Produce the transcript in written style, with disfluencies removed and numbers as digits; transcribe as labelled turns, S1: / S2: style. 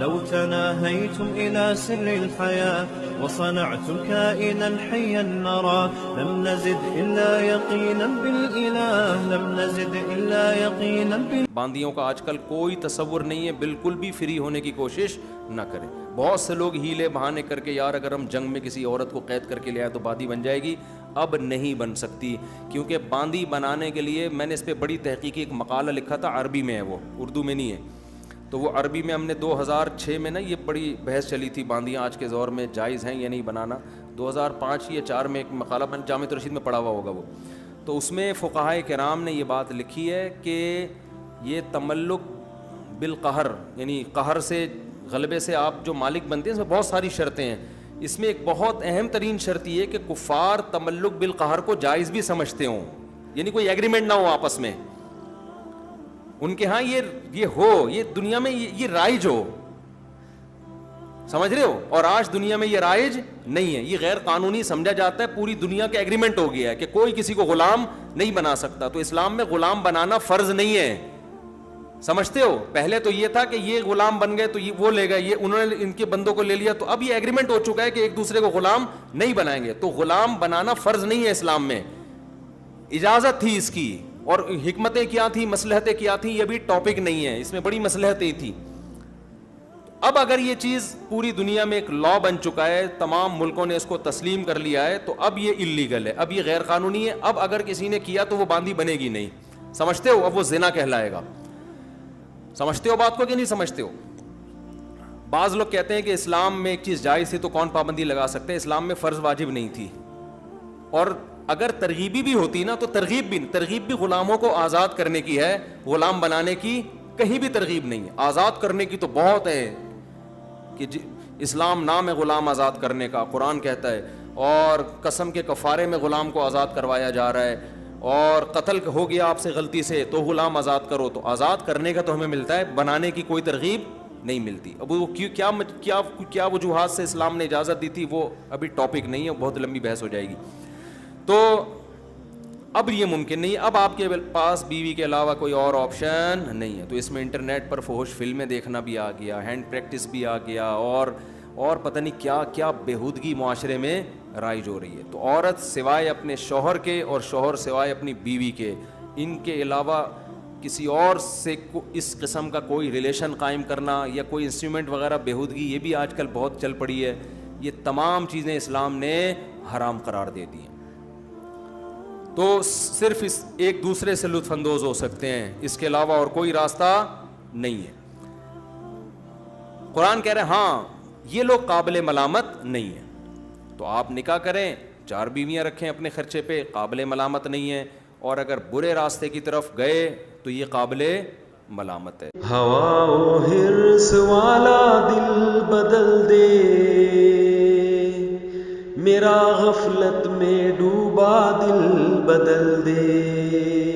S1: لو تناهيتم إلى سر الحياة وصنعتم كائنا حيا نرى لم نزد إلا يقينا بالإله لم نزد إلا يقينا
S2: باندیوں کا آج کل کوئی تصور نہیں ہے، بالکل بھی فری ہونے کی کوشش نہ کریں. بہت سے لوگ ہیلے بہانے کر کے یار اگر ہم جنگ میں کسی عورت کو قید کر کے لے آئے تو باندی بن جائے گی. اب نہیں بن سکتی، کیونکہ باندی بنانے کے لیے میں نے اس پہ بڑی تحقیقی ایک مقالہ لکھا تھا، عربی میں ہے، وہ اردو میں نہیں ہے. تو وہ عربی میں ہم نے 2006 میں نا یہ بڑی بحث چلی تھی باندیاں آج کے دور میں جائز ہیں یا نہیں بنانا. 2005 یا 4 میں ایک مقالہ میں نے جامع رشید میں پڑھا ہوا ہوگا وہ. تو اس میں فقہائے کرام نے یہ بات لکھی ہے کہ یہ تملک بالقہر، یعنی قہر سے، غلبے سے آپ جو مالک بنتے ہیں، اس میں بہت ساری شرطیں ہیں. اس میں ایک بہت اہم ترین شرط یہ ہے کہ کفار تملک بالقہر کو جائز بھی سمجھتے ہوں، یعنی کوئی ایگریمنٹ نہ ہو آپس میں، ان کے ہاں یہ ہو، یہ دنیا میں یہ رائج ہو، سمجھ رہے ہو. اور آج دنیا میں یہ رائج نہیں ہے، یہ غیر قانونی سمجھا جاتا ہے. پوری دنیا کا ایگریمنٹ ہو گیا ہے کہ کوئی کسی کو غلام نہیں بنا سکتا. تو اسلام میں غلام بنانا فرض نہیں ہے، سمجھتے ہو. پہلے تو یہ تھا کہ یہ غلام بن گئے تو یہ وہ لے گئے، یہ انہوں نے ان کے بندوں کو لے لیا. تو اب یہ ایگریمنٹ ہو چکا ہے کہ ایک دوسرے کو غلام نہیں بنائیں گے. تو غلام بنانا فرض نہیں ہے اسلام میں، اجازت تھی اس کی. اور حکمتیں کیا تھیں، مصلحتیں کیا تھیں، یہ بھی ٹاپک نہیں ہے، اس میں بڑی مصلحتیں تھیں. اب اگر یہ چیز پوری دنیا میں ایک لا بن چکا ہے، تمام ملکوں نے اس کو تسلیم کر لیا ہے، تو اب یہ اللیگل ہے، اب یہ غیر قانونی ہے. اب اگر کسی نے کیا تو وہ باندی بنے گی نہیں، سمجھتے ہو. اب وہ زنا کہلائے گا. سمجھتے ہو بات کو کہ نہیں سمجھتے ہو. بعض لوگ کہتے ہیں کہ اسلام میں ایک چیز جائز تھی تو کون پابندی لگا سکتے ہیں. اسلام میں فرض واجب نہیں تھی، اور اگر ترغیبی بھی ہوتی نا تو ترغیب بھی غلاموں کو آزاد کرنے کی ہے، غلام بنانے کی کہیں بھی ترغیب نہیں ہے. آزاد کرنے کی تو بہت ہے کہ اسلام نام ہے غلام آزاد کرنے کا، قرآن کہتا ہے. اور قسم کے کفارے میں غلام کو آزاد کروایا جا رہا ہے. اور قتل ہو گیا آپ سے غلطی سے تو غلام آزاد کرو. تو آزاد کرنے کا تو ہمیں ملتا ہے، بنانے کی کوئی ترغیب نہیں ملتی. اب وہ کیا وجوہات سے اسلام نے اجازت دی تھی وہ ابھی ٹاپک نہیں ہے، بہت لمبی بحث ہو جائے گی. تو اب یہ ممکن نہیں، اب آپ کے پاس بیوی کے علاوہ کوئی اور آپشن نہیں ہے. تو اس میں انٹرنیٹ پر فحش فلمیں دیکھنا بھی آ گیا، ہینڈ پریکٹس بھی آ گیا، اور پتہ نہیں کیا کیا بےہودگی معاشرے میں رائج ہو رہی ہے. تو عورت سوائے اپنے شوہر کے اور شوہر سوائے اپنی بیوی کے، ان کے علاوہ کسی اور سے اس قسم کا کوئی ریلیشن قائم کرنا یا کوئی انسٹرومنٹ وغیرہ بےہودگی، یہ بھی آج کل بہت چل پڑی ہے. یہ تمام چیزیں اسلام نے حرام قرار دے دی ہیں. تو صرف اس ایک دوسرے سے لطف اندوز ہو سکتے ہیں، اس کے علاوہ اور کوئی راستہ نہیں ہے. قرآن کہہ رہے ہیں ہاں یہ لوگ قابل ملامت نہیں ہیں. تو آپ نکاح کریں، 4 بیویاں رکھیں اپنے خرچے پہ، قابل ملامت نہیں ہے. اور اگر برے راستے کی طرف گئے تو یہ قابل ملامت ہے.
S3: ہوا و حرص والا دل بدل دے، میرا غفلت میں ڈوبا دل بدل دے.